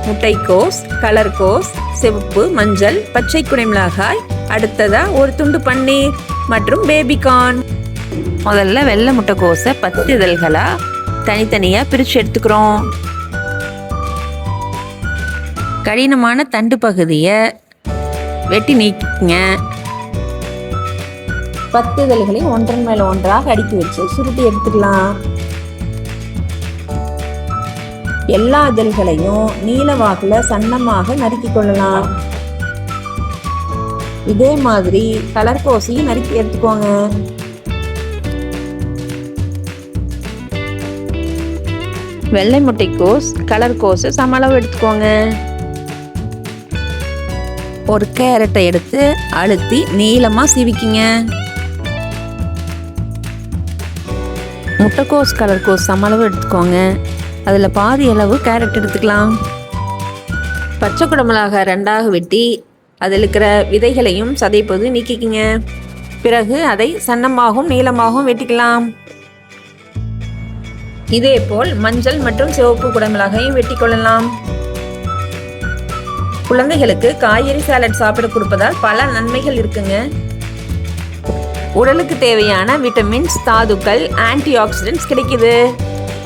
முட்டைக்கோஸ், கலர்கோஸ், சிவப்பு, மஞ்சள், பச்சை குடைமிளகாய், அடுத்ததா ஒரு துண்டு பன்னீர் மற்றும் பேபிகார்ன். முதல்ல வெள்ளை முட்டைக்கோஸை 10 இதழ்களா தனித்தனியா பிரித்து எடுத்துக்கிறோம். கடினமான தண்டு பகுதியை வெட்டி நீக்கிங்க. 10 இதழ்களையும் ஒன்றன் மேல ஒன்றாக அடுக்கி வச்சு சுருட்டி எடுத்துக்கலாம். எல்லா இதழ்களையும் நீல வாக்குல சன்னமாக நறுக்கி கொள்ளலாம். இதே மாதிரி கலர்கோஸையும் நறுக்கி எடுத்துக்கோங்க. வெள்ளை முட்டைக்கோஸ், கலர்கோஸ் சமளவு எடுத்துக்கோங்க. ஒரு கேரட்டை எடுத்து அழுத்தி நீளமா சீவிக்கிங்க. முட்டைக்கோஸ், கலர்கோஸ் சமளவு எடுத்துக்கோங்க. அதில் பாதி அளவு கேரட் எடுத்துக்கலாம். பச்சை குடமிளகாய் 2ஆக வெட்டி அதில் இருக்கிற விதைகளையும் சதைப்பது நீக்கிக்கிங்க. பிறகு அதை சன்னமாகவும் நீளமாகவும் வெட்டிக்கலாம். இதேபோல் மஞ்சள் மற்றும் சிவப்பு குடமிளகாயும் வெட்டி கொள்ளலாம். குழந்தைகளுக்கு காய்கறி சாலட் சாப்பிட கொடுப்பதால் பல நன்மைகள் இருக்குங்க. உடலுக்கு தேவையான விட்டமின்ஸ், தாதுக்கள், ஆன்டி ஆக்சிடென்ட்ஸ் கிடைக்குது.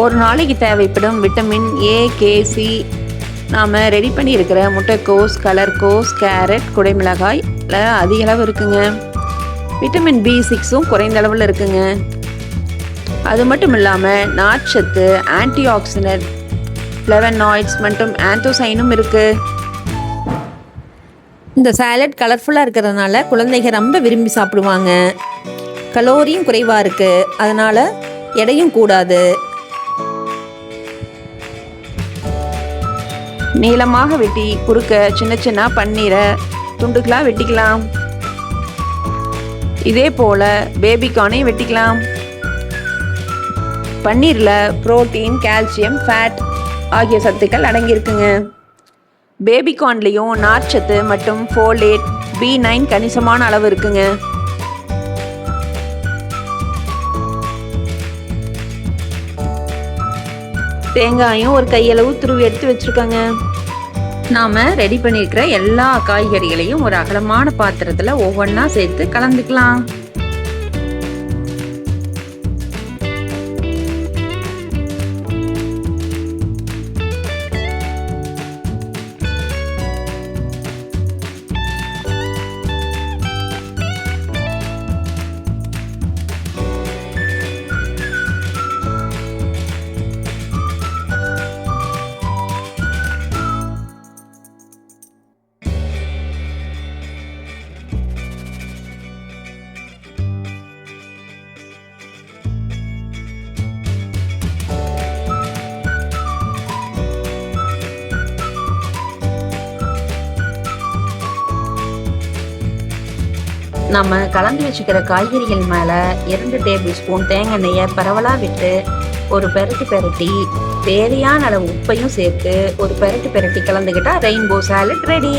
ஒரு நாளைக்கு தேவைப்படும் விட்டமின் ஏ, கே, சி நாம் ரெடி பண்ணி இருக்கிற முட்டைக்கோஸ், கலர்கோஸ், கேரட், குடைமிளகாயில் அதிக அளவு இருக்குங்க. விட்டமின் B6 குறைந்த அளவில் இருக்குங்க. அது மட்டும் இல்லாமல் நார்ச்சத்து, ஆன்டி ஆக்சிடென்ட், ஃப்ளவனாய்ட்ஸ் மற்றும் ஆந்தோசைனும் இருக்குது. இந்த சாலட் கலர்ஃபுல்லாக இருக்கிறதுனால குழந்தைங்க ரொம்ப விரும்பி சாப்பிடுவாங்க. கலோரியும் குறைவாக இருக்குது, அதனால் எடையும் கூடாது. நீளமாக வெட்டி குறுக்க சின்ன சின்ன பன்னீரை துண்டுகளாக வெட்டிக்கலாம். இதே போல் பேபிகார்னையும் வெட்டிக்கலாம். பன்னீரில் புரோட்டீன், கால்சியம், ஃபேட் ஆகிய சத்துக்கள் அடங்கியிருக்குங்க. பேபிகார்ன்லேயும் நார்ச்சத்து மற்றும் ஃபோலேட், B9 கணிசமான அளவு இருக்குங்க. தேங்காயும் ஒரு கையளவு துருவி எடுத்து வச்சுருக்கோங்க. நாம் ரெடி பண்ணியிருக்கிற எல்லா காய்கறிகளையும் ஒரு அகலமான பாத்திரத்தில் ஒவ்வொன்றா சேர்த்து கலந்துக்கலாம். நம்ம கலந்து வச்சுக்கிற காய்கறிகள் மேலே 2 டேபிள் ஸ்பூன் தேங்காய் எண்ணெயை பரவலாக விட்டு ஒரு பெரட்டி தேவையான அளவு உப்பையும் சேர்த்து ஒரு பெரட்டி கலந்துக்கிட்டா ரெயின்போ சாலட் ரெடி.